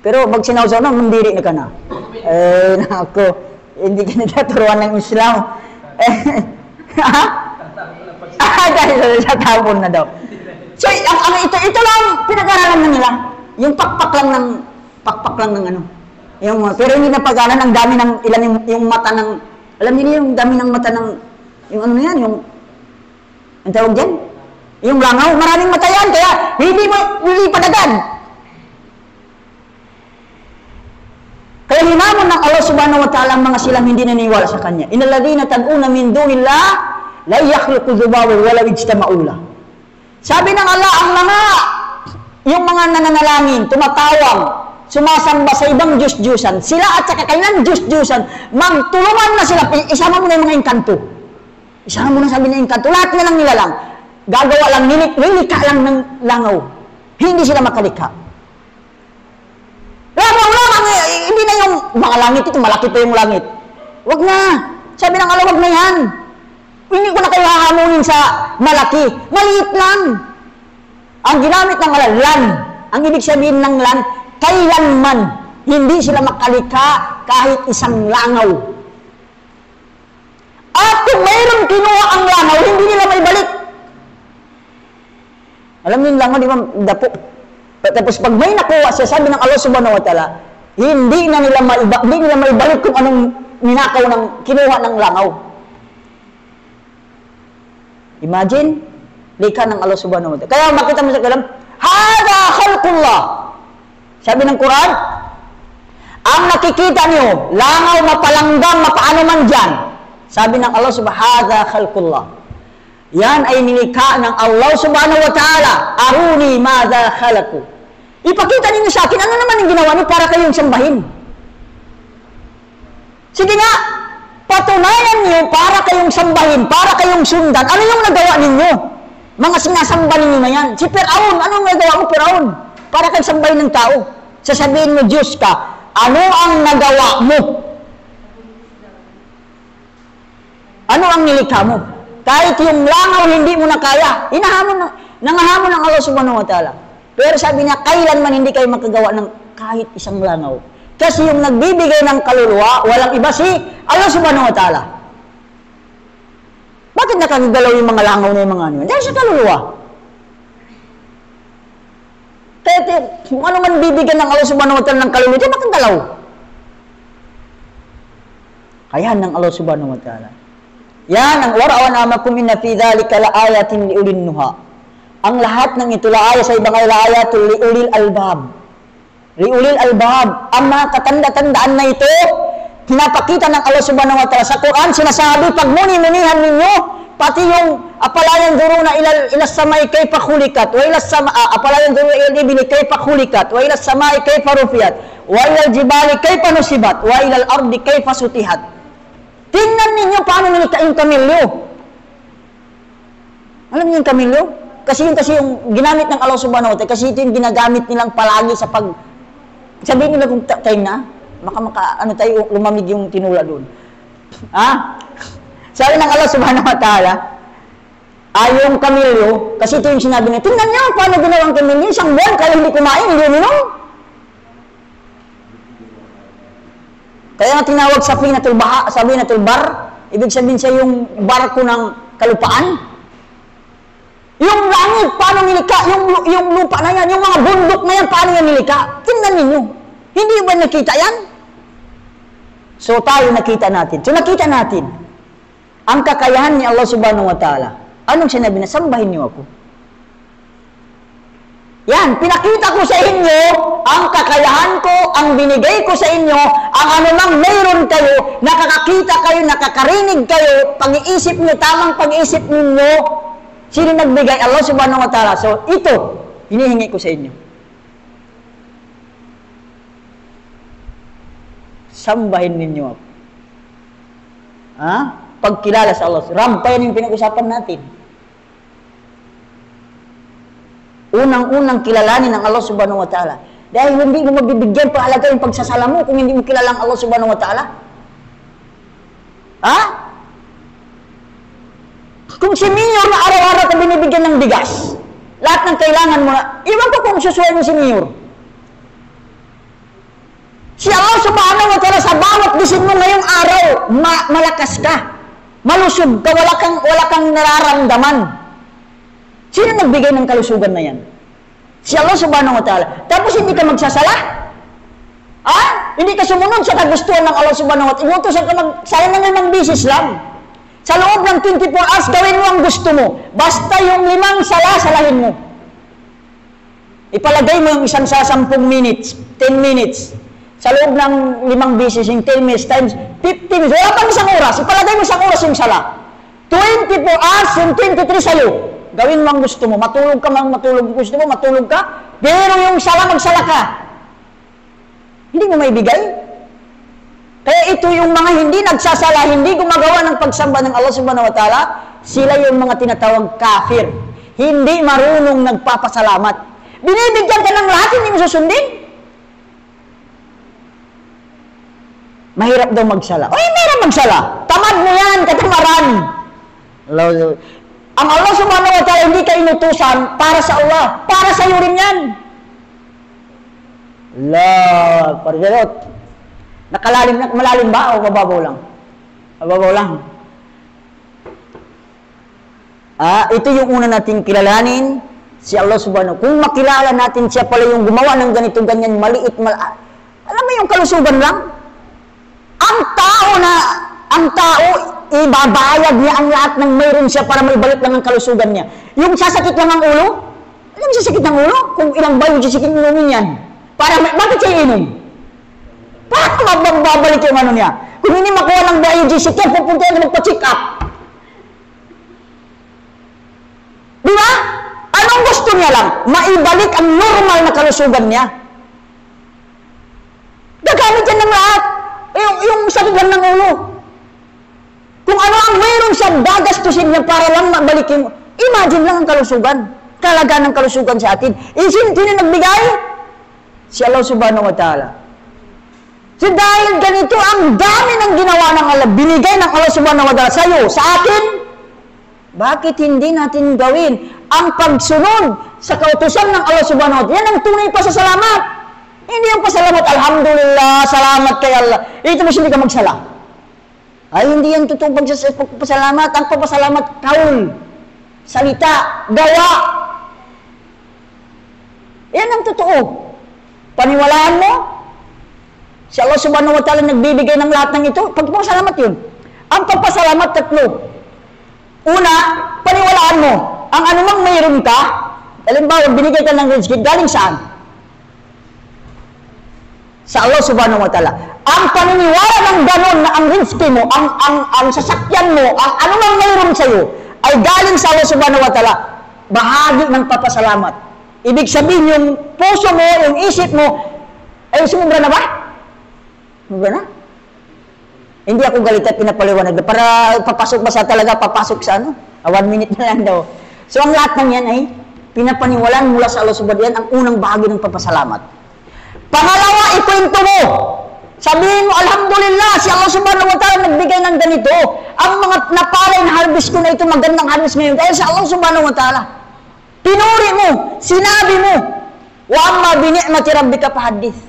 A: Pero pag sinawsaw na, mandiri na ka na. Nako, hindi ka naturuan ng Islam. Dahil sa tapon na daw. So, ito lang, pinag-aralan na nila. Yung pakpak lang ng ano. Pero hindi na pag-aralan, ang dami ng, ilan yung mata ng, alam niyo yung dami ng mata ng, yung ano yan, yung, ang tawag dyan? Yung langaw, maraming mata yan, kaya hindi mo lilipad agad. Kaya hinamon ng Allah subhanahu wa ta'ala ang mga silang hindi naniwala sa Kanya. Innalladhina tad'una min dunillah la yakhluqu dhubaban wala ijtama'ula. Sabi ng Allah, yung mga nananalangin, tumatawag, sumasamba sa ibang Diyos-Diyusan, sila at saka kailan Diyos-Diyusan, magtulungan na sila, isama mo na yung mga engkanto. Isama mo na sabi ng engkanto, lahat na lang nila lang. Gagawa lang, nilikha lang ng langaw. Hindi sila makalikha. Langaw lang, hindi na yung mga langit ito, malaki pa yung langit. Wag na. Sabi ng Allah, wag na yan. Hindi ko na kayo hahamunin sa malaki. Maliit lang. Ang ginamit ng Allah, lan. Ang ibig sabihin ng lan, kailanman. Hindi sila makalikha kahit isang langaw. At kung mayroong kinuha ang langaw, hindi nila maibalik. Alam niyo yung langaw, di ba, dapo. Tapos pag may nakuha siya, sabi ng Allah subhanahu wa ta'ala, hindi nila maibalik kung anong ninakaw ng kinuha ng langaw. Imagine, likha ng Allah subhanahu wa ta'ala. Kaya makita mo sa kalam, hada khalqullah. Sabi ng Quran, ang nakikita niyo, langaw, mapalanggam, mapaano man dyan. Sabi ng Allah subhanahu wa ta'ala, hada khalqullah. Yan ay nilikha ng Allah subhanahu wa ta'ala. Aruni madha khalaqu. Ipakita ninyo sa akin, ano naman yung ginawa niyo para kayong sambahin? Sige nga, patunayan niyo para kayong sambahin, para kayong sundan. Ano yung nagawa ninyo? Mga sinasamba ninyo na yan. Si Firaun, anong nagawa mo, Firaun? Para kayong sambahin ng tao. Sasabihin mo, Diyos ka, ano ang nagawa mo? Ano ang nilikha mo? Kahit yung langaw hindi mo na kaya, nangahamon ng Allah subhanahu wa ta'ala. Pero sabi niya, kailanman hindi kayo makagawa ng kahit isang langaw. Kasi yung nagbibigay ng kaluluwa, walang iba si Allah subhanahu wa ta'ala. Bakit nakagalaw yung mga langaw na yung mga ano? Dahil sa kaluluwa. Kaya kung ano man bibigyan ng Allah subhanahu wa ta'ala ng kaluluwa, diyan makagalaw. Kaya ng Allah subhanahu wa ta'ala. Yan ang warawan amakum inna fi dhalika la ayatin li ulil nuha. Ang lahat ng ito la aya sa ibang la ayatul li ulil albab. Li ulil albab. Ang mga katanda-tandaan na ito, pinapakita ng Allah subhanahu wa ta'ala sa Quran, sinasabi, pag muni-munihan ninyo, pati yung apalayan duruna ilas samay kayfa khuliqat wa ilas sama apalayan duruna ilal ibli kayfa khuliqat wa ilas samai kayfa rufiyat wa ilal jibali kayfa nusibat wa ilal ardi kayfa sutihat. Tingnan ninyo paano nilikha yung kamilyo. Alam niyo yung kamilyo? Kasi yung ginamit ng Allah subhanahu wa ta'ala, kasi ito yung ginagamit nilang palagi sa sabihin nila kung time na, ano tayo, lumamig yung tinula doon. Sabi ng Allah subhanahu wa ta'ala, yung kamilyo, kasi ito yung sinabi niya, tingnan niyo paano ginawang kamilyo, isang buwan, kaya hindi kumain, hindi uminom. Kaya nga tinawag Safinatul Bar, ibig sabihin siya yung barko ng kalupaan. Yung langit, paano nilikha? Yung lupa na yan, yung mga bundok na yan, paano yan nilikha? Tingnan ninyo. Hindi ba nakita yan? So tayo nakita natin. So nakita natin ang kakayahan ni Allah subhanahu wa ta'ala. Anong sinabi na? Sambahin niyo ako. Yan, pinakita ko sa inyo ang kakayahan ko, ang binigay ko sa inyo, ang anumang mayroon kayo, nakakakita kayo, nakakarinig kayo, pag-iisip niyo, tamang pag-iisip ninyo. Sino nagbigay? Allah subhanahu wa ta'ala. So, ito, hinihingi ko sa inyo. Sambahin ninyo ako. Pagkilala sa Allah. Rabb pa yan yung pinag-usapan natin. Unang-unang kilalanin ng Allah subhanahu wa ta'ala. Dahil hindi mo mabibigyan pahalaga yung pagsasala mo kung hindi mo kilala ang Allah subhanahu wa ta'ala. Kung si Mayor na araw-araw ka binibigyan ng bigas, lahat ng kailangan mo na, iwan ko kung susuway mo si Mayor. Si Allah subhanahu wa ta'ala sa bawat gising mo ngayong araw, malakas ka, malusog ka, wala kang nararamdaman. Sino nagbigay ng kalusugan na yan? Si Allah subhanahu wa ta'ala. Tapos hindi ka magsasala? Hindi ka sumunod sa kagustuhan ng Allah subhanahu wa ta'ala. Inutosan ka sayang na limang bisis lang. Sa loob ng 24 hours, gawin mo ang gusto mo. Basta yung 5 salahin mo. Ipalagay mo yung isang sa 10 minutes, 10 minutes. Sa loob ng 5 bisis, yung 10 minutes times 50 minutes. Wala pang isang oras. Ipalagay mo isang oras yung sala. 24 hours, yung 23 sa'yo. Gawin mo ang gusto mo. Matulog ka gusto mo, matulog ka. Pero yung sala, magsala ka. Hindi mo maibigay. Kaya ito yung mga hindi nagsasala, hindi gumagawa ng pagsamba ng Allah subhanahu wa ta'ala, sila yung mga tinatawag kafir. Hindi marunong nagpapasalamat. Binibigyan ka ng lahat, hindi mo susundin. Mahirap daw magsala. Mahirap magsala. Tamad mo yan, katamaran. Ang Allah subhanahu wa ta'ala hindi ka inutusan para sa Allah. Para sa iyo rin yan. Parjalot. Malalim ba o mababaw lang? Mababaw lang. Ito yung una nating kilalanin, si Allah subhanahu. Kung makilala natin siya pala yung gumawa ng ganito, ganyan, maliit. Alam mo yung kalusugan lang? Ang tao, ibabayad niya ang lahat ng mayroon siya para maibalik lang ang kalusugan niya. Yung sasakit lang ang ulo, alam mo sasakit ng ulo? Kung ilang biologic inumin yan. Bakit siya inom? Paano mababalik yung ano niya? Kung hindi makuha ng biologic yan, pupunta yan magpa-check up. Di ba? Anong gusto niya lang? Maibalik ang normal na kalusugan niya. Gagamit yan ng lahat. Yung sakit lang ng ulo. Kung ano ang mayroon siya, gagastusin niya para lang mabalikin mo. Imagine lang ang kalusugan. Kalaga ng kalusugan sa atin. Sino nagbigay? Si Allah subhanahu wa ta'ala. So dahil ganito, ang dami ng ginawa ng Allah, binigay ng Allah subhanahu wa ta'ala sa iyo, sa atin, bakit hindi natin gawin ang pagsunod sa kautusan ng Allah subhanahu wa ta'ala? Yan ang tunay pasasalamat. Hindi yung pasalamat, alhamdulillah, salamat kay Allah. Ito mo hindi ka magsala. Hindi yan totoong pagpasalamat. Ang pagpasalamat, kaul, salita, gawa. Yan ang totoo. Paniwalaan mo, si Allah subhanahu wa ta'ala nagbibigay ng lahat ng ito, pagpasalamat yun. Ang pagpasalamat, 3. Una, paniwalaan mo, ang anumang mayroon ka, halimbawa, binigay ka ng rizki, galing saan? Sa Allah subhanahu wa ta'ala. Ang paniniwala ng ganon na ang rizki mo, ang sasakyan mo, ang anumang mayroon sa'yo, ay galing sa Allah subhanahu wa ta'ala, bahagi ng papasalamat. Ibig sabihin, yung puso mo, yung isip mo, ay sumubra na ba? Sumubra na? Hindi ako galit at pinapaliwanag na para papasok ba sa talaga, papasok sa 1 minute na lang daw. So ang lahat ng yan ay pinapaniwalaan mula sa Allah subhanahu wa ta'ala, ang unang bahagi ng papasalamat. Pangalawa, ikwento mo. Sabihin mo, alhamdulillah, si Allah subhanahu wa ta'ala nagbigay ng ganito. Ang mga napalay na harvest ko na ito, magandang harvest ngayon, dahil sa Allah subhanahu wa ta'ala. Pinuri mo, sinabi mo, wa amma bi ni'mati rabbika fahaddith.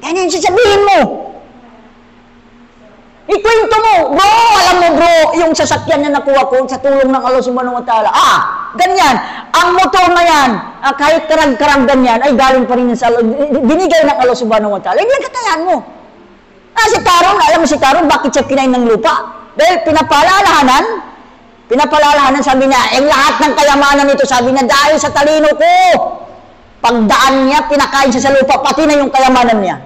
A: Yan yung sasabihin mo. Ikwento mo, bro, alam mo bro, yung sasakyan na nakuha ko sa tulong ng Allah subhanahu wa ta'ala. Ganyan. Ang motor na yan, kahit karag-karag ganyan, ay galing pa rin sa Allah. Binigay ng Allah subhanahu wa ta'ala. Yan katayan mo. Si Taron, alam mo si Taron, bakit siya kinain ng lupa? Dahil pinapalalahanan, sabi niya, ang lahat ng kayamanan nito, sabi niya, dahil sa talino ko. Pagdaan niya, pinakain siya sa lupa, pati na yung kayamanan niya.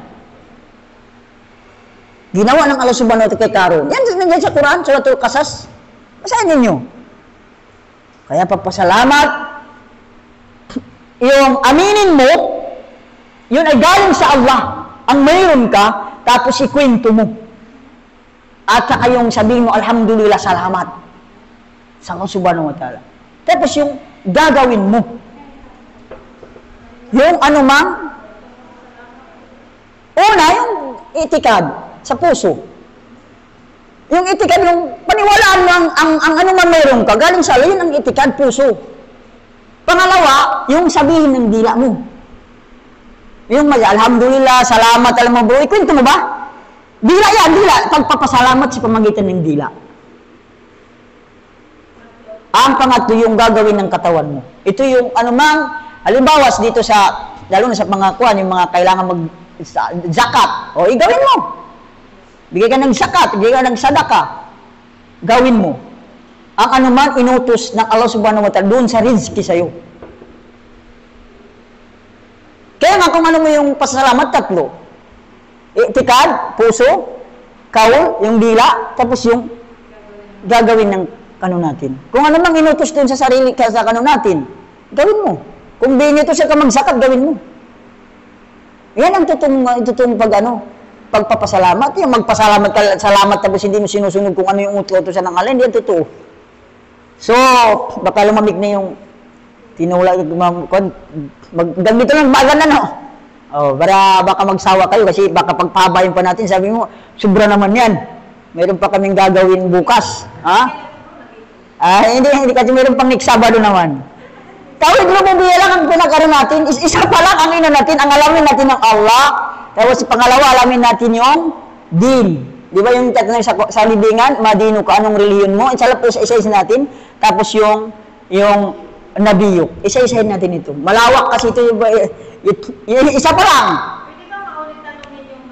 A: Ginawa ng Allah subhanahu wa ta'ala kay Taron. Yan sa Quran, Suratul Qasas. Basahin ninyo. Kaya papasalamat, yung aminin mo, yun ay galing sa Allah. Ang mayroon ka, tapos ikwento mo. At saka yung sabihin mo, alhamdulillah, salamat. Sa Allah subhanahu wa ta'ala. Tapos yung gagawin mo. Yung anumang, una, yung itikad sa puso. Yung itikad, yung paniwalaan mo ang anumang mayroon ka, galing sa Allah, yun ang itikad, puso. Pangalawa, yung sabihin ng dila mo. Yung alhamdulillah, salamat, alam mo bro, ikwento mo ba? Dila yan, dila. Pagpapasalamat sa pamagitan ng dila. Ang pangatlo, yung gagawin ng katawan mo. Ito yung anumang, halimbawa dito sa, lalo na sa mga kuwan, yung mga kailangan mag-zakat. O, igawin mo. Bigay ka ng zakat, bigay ka ng sadaka. Gawin mo. Ang anuman inutos ng Allah subhanahu wa ta'ala doon sa rizki sa'yo. Kaya nga kung ano mo yung pasalamat, tatlo. Itikad, puso, kaul, yung dila, tapos yung gagawin ng kano natin. Kung ano mang inutos doon sa sarili, sa kano natin, gawin mo. Kung binutos siya ka magzakat, gawin mo. Yan ang totoong pagpapasalamat. Yung magpasalamat ka, salamat, tapos hindi mo sinusunod kung ano yung utos ng Allah, hindi yan totoo. So, baka lumamig na yung tinula, ganito lang, maganda no? Baka magsawa kayo kasi baka pagpabayin pa natin, sabi mo, sobra naman yan. Meron pa kaming gagawin bukas. Hindi kasi meron pang next Sabado naman. Tawid rububiyya lang ang pinakaroon natin. Isa pa lang ang ina natin, ang alamin natin ng Allah. Tapos pangalawa, alamin natin yung din. Di ba yung tatanong sa libingan, madino ka, anong reliyon mo? Inshallah po isa-isa natin. Tapos yung nabiyok. Isa-isahin natin ito. Malawak kasi ito yung isa pa lang.
B: Pwede ba maulit tanongin yung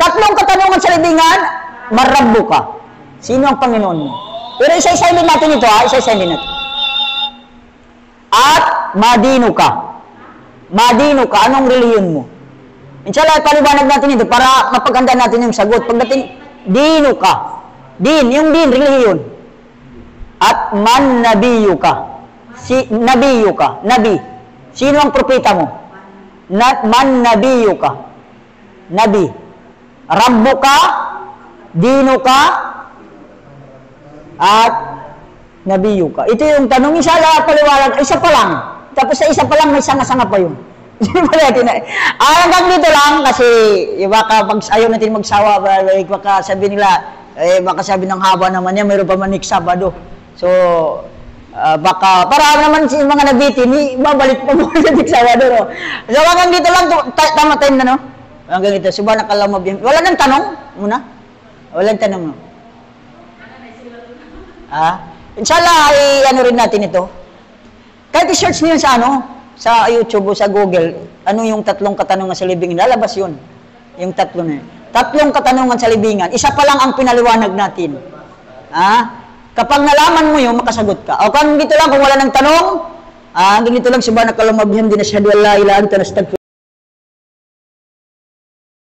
A: tatlong katanungan sa libingan, marabbo ka. Sino ang Panginoon mo? Pero isa-isahin din natin ito isa-isahin din natin. At madino ka. Madino ka, anong reliyon mo? Inshallah, paliwanag natin ito para mapaganda natin yung sagot. Pagdating, dino ka. Yung reliyon. At man nabiyo ka. Nabiyo ka. Nabi. Sino ang propeta mo? Man nabiyo ka. Nabi. Rabbo ka, dino ka, at nabiyo ka. Ito yung tanong, inshallah, paliwanag, isa pa lang. Tapos sa isa pa lang, may sanga-sanga pa yun. Hanggang dito lang, kasi baka ayaw natin magsawa, baka sabi nila, baka sabi ng haba naman yan, mayroon pa man next Sabado. So, baka, para naman si mga nabitin, babalik pa mo sa next Sabado, no? So, hanggang dito lang, tama time na, no? Hanggang dito, subhanakallah mabiyam. Wala nang tanong muna? Wala nang tanong, no? Inshallah, ano rin natin ito. Kahit i-search niyo sa sa YouTube o sa Google, ano yung tatlong katanungan sa libingan, lalabas yun. Yung tatlo na yun. Tatlong katanungan sa libingan, isa pa lang ang pinaliwanag natin. Kapag nalaman mo yun, makasagot ka. O kung dito lang, kung wala ng tanong, hanggang dito lang, subhanakallah mabiyam din, asyhadu an la ilaha illa anta astaghfiruka